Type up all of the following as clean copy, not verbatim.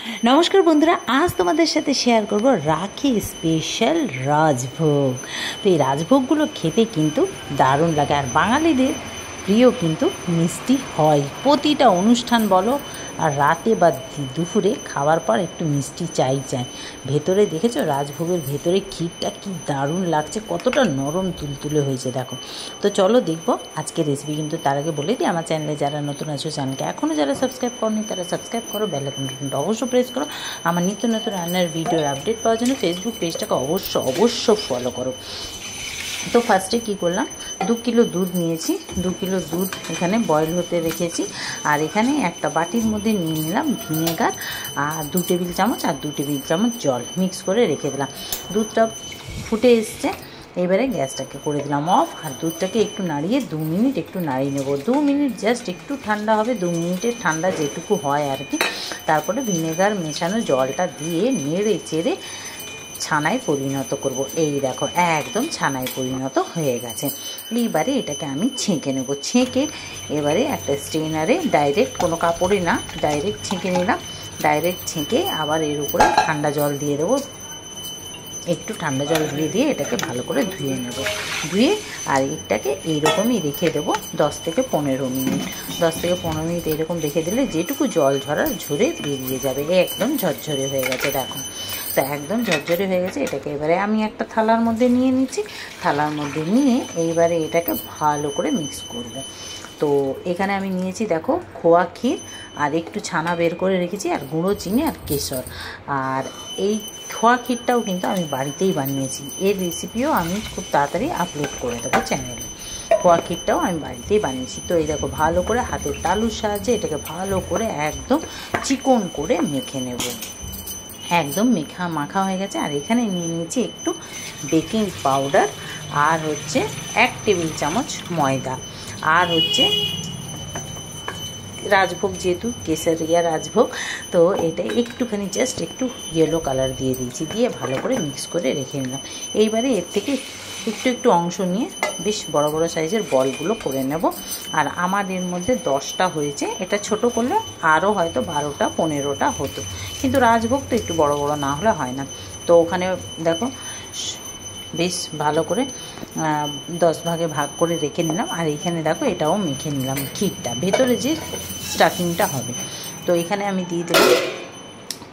নমস্কার বন্ধুরা, আজ তোমাদের সাথে শেয়ার করব রাখি স্পেশাল রাজভোগ। তো এই রাজভোগগুলো খেতে কিন্তু দারুণ লাগে, আর বাঙালিদের প্রিয় কিন্তু মিষ্টি হয়। প্রতিটা অনুষ্ঠান বলো আর রাতে বা দুপুরে খাওয়ার পর একটু মিষ্টি চাই। ভেতরে দেখেছো রাজভোগের ভেতরে ক্ষীরটা কি দারুণ লাগছে, কতটা নরম তুলতুলে হয়েছে দেখো। তো চলো দেখবো আজকে রেসিপি। কিন্তু তার আগে বলে দিই, আমার চ্যানেলে যারা নতুন আছো চ্যানেলকে এখনও যারা সাবস্ক্রাইব করনি তারা সাবস্ক্রাইব করো, বেল আইকনটা অবশ্যই প্রেস করো। আমার নিত্য নতুন রান্নার ভিডিওর আপডেট পাওয়ার জন্য ফেসবুক পেজটাকে অবশ্য ফলো করো। তো ফার্স্টে কী করলাম, 2 কিলো দুধ নিয়েছি। 2 কিলো দুধ এখানে বয়েল হতে রেখেছি। আর এখানে একটা বাটির মধ্যে নিয়ে নিলাম ভিনেগার আর 2 টেবিল চামচ আর 2 টেবিল চামচ জল মিক্স করে রেখে দিলাম। দুধটা ফুটে এসছে, এবারে গ্যাসটাকে করে দিলাম অফ। আর দুধটাকে একটু নাড়িয়ে 2 মিনিট একটু নাড়িয়ে নেবো। 2 মিনিট জাস্ট একটু ঠান্ডা হবে, 2 মিনিটের ঠান্ডা যেটুকু হয় আর কি। তারপরে ভিনেগার মেশানো জলটা দিয়ে নেড়ে চেড়ে ছানায় পরিণত করব। এই দেখো একদম ছানায় পরিণত হয়ে গেছে। এইবারে এটাকে আমি ছেঁকে নেব। ছেঁকে এবারে একটা স্ট্রেনারে ডাইরেক্ট, কোনো কাপড়ে না, ডাইরেক্ট ছেঁকে নিলাম। ডাইরেক্ট ছেঁকে আবার এর উপরে ঠান্ডা জল দিয়ে দেবো। একটু ঠান্ডা জল দিয়ে এটাকে ভালো করে ধুয়ে নেব। ধুয়ে আর এটাকে এইরকমই রেখে দেবো 10 থেকে 15 মিনিট। 10 থেকে 15 মিনিট এরকম রেখে দিলে যেটুকু জল ঝরে বেরিয়ে যাবে। একদম ঝরঝরে হয়ে গেছে দেখো। তো একদম ঝরঝরে হয়ে গেছে। এটাকে এবারে আমি একটা থালার মধ্যে নিয়ে নিচ্ছি। থালার মধ্যে নিয়ে এইবারে এটাকে ভালো করে মিক্স করব। তো এখানে আমি নিয়েছি দেখো খোয়া ক্ষীর, আর একটু ছানা বের করে রেখেছি, আর গুঁড়ো চিনি আর কেশর। আর এই খোয়া ক্ষীরটাও কিন্তু আমি বাড়িতেই বানিয়েছি। এর রেসিপিও আমি খুব তাড়াতাড়ি আপলোড করে দেবো চ্যানেলে। খোয়া ক্ষীরটাও আমি বাড়িতেই বানিয়েছি। তো এই দেখো ভালো করে হাতের তালুর সাহায্যে এটাকে ভালো করে একদম চিকন করে মেখে নেব। একদম মাখা হয়ে গেছে। আর এখানে নিয়ে নিয়েছি একটু বেকিং পাউডার, আর হচ্ছে 1 টেবিল চামচ ময়দা, আর হচ্ছে রাজভোগ, যেহেতু কেসারিয়া রাজভোগ, তো এটা একটুখানি জাস্ট একটু ইয়েলো কালার দিয়ে দিয়েছি। দিয়ে ভালো করে মিক্স করে রেখে নিলাম। এইবারে এর থেকে একটু অংশ নিয়ে বেশ বড় বড় সাইজের বলগুলো করে নেব। আর আমার এর মধ্যে 10টা হয়েছে। এটা ছোট করলে আরও হয়তো 12টা 15টা হতো, কিন্তু রাজভোগ তো একটু বড় বড় না হলে হয় না। তো ওখানে দেখো বেশ ভালো করে 10 ভাগে ভাগ করে রেখে নিলাম। আর এখানে দেখো এটাও মেখে নিলাম ক্ষীরটা, ভেতরে যে স্টাফিংটা হবে। তো এখানে আমি দিয়ে দেবো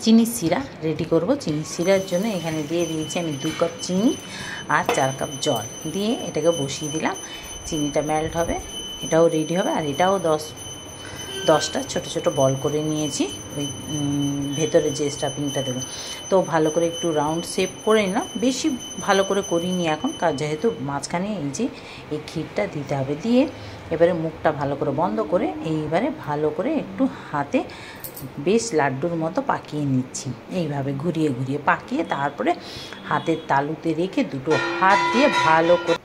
চিনির শিরা রেডি করব। চিনির শিরার জন্য এখানে দিয়ে দিয়েছি আমি 2 কাপ চিনি আর 4 কাপ জল দিয়ে এটাকে বসিয়ে দিলাম। চিনিটা মেল্ট হবে, এটাও রেডি হবে। আর এটাও 10টা ছোট ছোট বল করে নিয়েছি ওই ভেতরে যে স্টাফিংটা দেবো। তো ভালো করে একটু রাউন্ড শেপ করে নিলাম। বেশি ভালো করে করিনি এখন, কারণ যেহেতু মাঝখানে এই ক্ষীরটা দিতে হবে। দিয়ে এবারে মুখটা ভালো করে বন্ধ করে এইবারে ভালো করে একটু হাতে বেশ লাড্ডুর মতো পাকিয়ে নিচ্ছি। এইভাবে ঘুরিয়ে ঘুরিয়ে পাকিয়ে তারপরে হাতের তালুতে রেখে দুটো হাত দিয়ে ভালো করে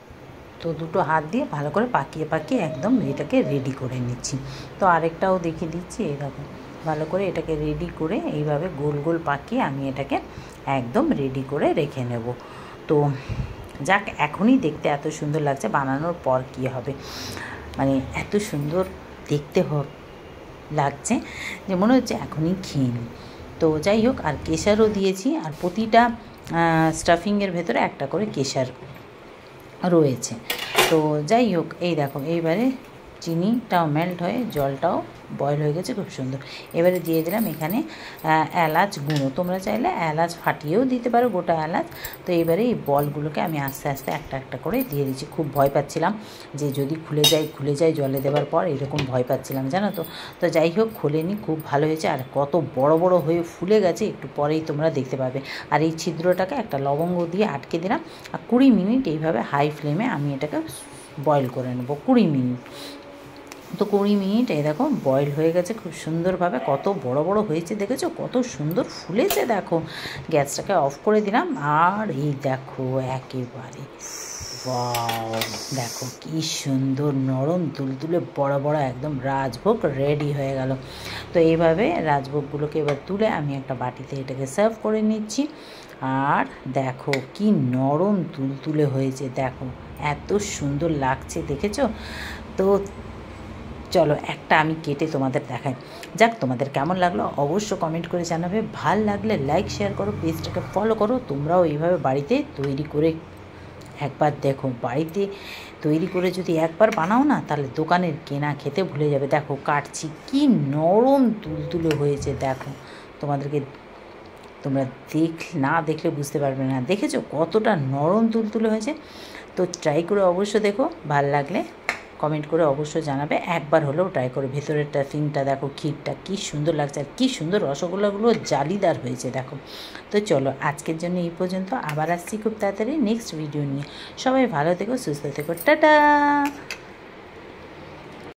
ভালো করে পাকিয়ে একদম এটাকে রেডি করে নিচ্ছি। তো আরেকটাও দেখিয়ে দিচ্ছি। এই দেখো ভালো করে এটাকে রেডি করে এইভাবে গোল গোল পাকিয়ে আমি এটাকে একদম রেডি করে রেখে নেব। তো যাক, এখনই দেখতে এত সুন্দর লাগছে, বানানোর পর কী হবে, মানে এত সুন্দর দেখতে লাগছে যে মনে হচ্ছে এখনই খেয়ে নিই। তো যাই হোক, আর কেশারও দিয়েছি। আর প্রতিটা স্টাফিংয়ের ভেতরে একটা করে কেশার রয়েছে। তো যাই হোক, এই দেখো এইবারে চিনিটাও মেল্ট হয়ে জলটাও বয়েল হয়ে গেছে খুব সুন্দর। এবারে দিয়ে দিলাম এখানে এলাচ গুঁড়ো। তোমরা চাইলে এলাচ ফাটিয়েও দিতে পারো, গোটা এলাচ। তো এবারে এই বলগুলোকে আমি আস্তে আস্তে একটা করে দিয়ে দিচ্ছি। খুব ভয় পাচ্ছিলাম যে যদি খুলে যায় জলে দেওয়ার পর, এরকম ভয় পাচ্ছিলাম জানো তো। তো যাই হোক, খোলেনি, খুব ভালো হয়েছে। আর কত বড় বড় হয়ে ফুলে গেছে একটু পরেই তোমরা দেখতে পাবে। আর এই ছিদ্রটাকে একটা লবঙ্গ দিয়ে আটকে দিলাম। আর 20 মিনিট এইভাবে হাই ফ্লেমে আমি এটাকে বয়েল করে নেব। 20 মিনিট। তো 20 মিনিট এই দেখো বয়েল হয়ে গেছে খুব সুন্দরভাবে। কত বড় বড় হয়েছে দেখেছো, কত সুন্দর ফুলেছে দেখো। গ্যাসটাকে অফ করে দিলাম। আর এই দেখো একেবারে ওয়াও, দেখো কি সুন্দর নরম তুলতুলে বড় বড় একদম রাজভোগ রেডি হয়ে গেল। তো এইভাবে রাজভোগগুলোকে এবার তুলে আমি একটা বাটিতে এটাকে সার্ভ করে নিচ্ছি। আর দেখো কি নরম তুলতুলে হয়েছে, দেখো এত সুন্দর লাগছে দেখেছো। তো চলো একটা আমি কেটে তোমাদের দেখাই। যাক, তোমাদের কেমন লাগলো অবশ্য কমেন্ট করে জানাবে। ভাল লাগলে লাইক শেয়ার করো, পেজটাকে ফলো করো। তোমরাও এইভাবে বাড়িতে তৈরি করে একবার দেখো। বাড়িতে তৈরি করে যদি একবার বানাও না, তাহলে দোকানের কেনা খেতে ভুলে যাবে। দেখো কাটছি, কি নরম তুলতুলে হয়েছে। দেখো তোমরা না দেখলে বুঝতে পারবে না। দেখেছো কতটা নরম তুলতুলে হয়েছে? তো ট্রাই করে অবশ্য দেখো, ভাল লাগলে কমেন্ট করে অবশ্য জানাবে। একবার হলেও ট্রাই করো। ভেতরের টাফিংটা দেখো, ক্ষীরটা কী সুন্দর লাগছে, আর কী সুন্দর রসগোল্লাগুলো জালিদার হয়েছে দেখো। তো চলো আজকের জন্য এই পর্যন্ত, আবার আসছি খুব তাড়াতাড়ি নেক্সট ভিডিও নিয়ে। সবাই ভালো থেকো, সুস্থ থেকো, টাটা।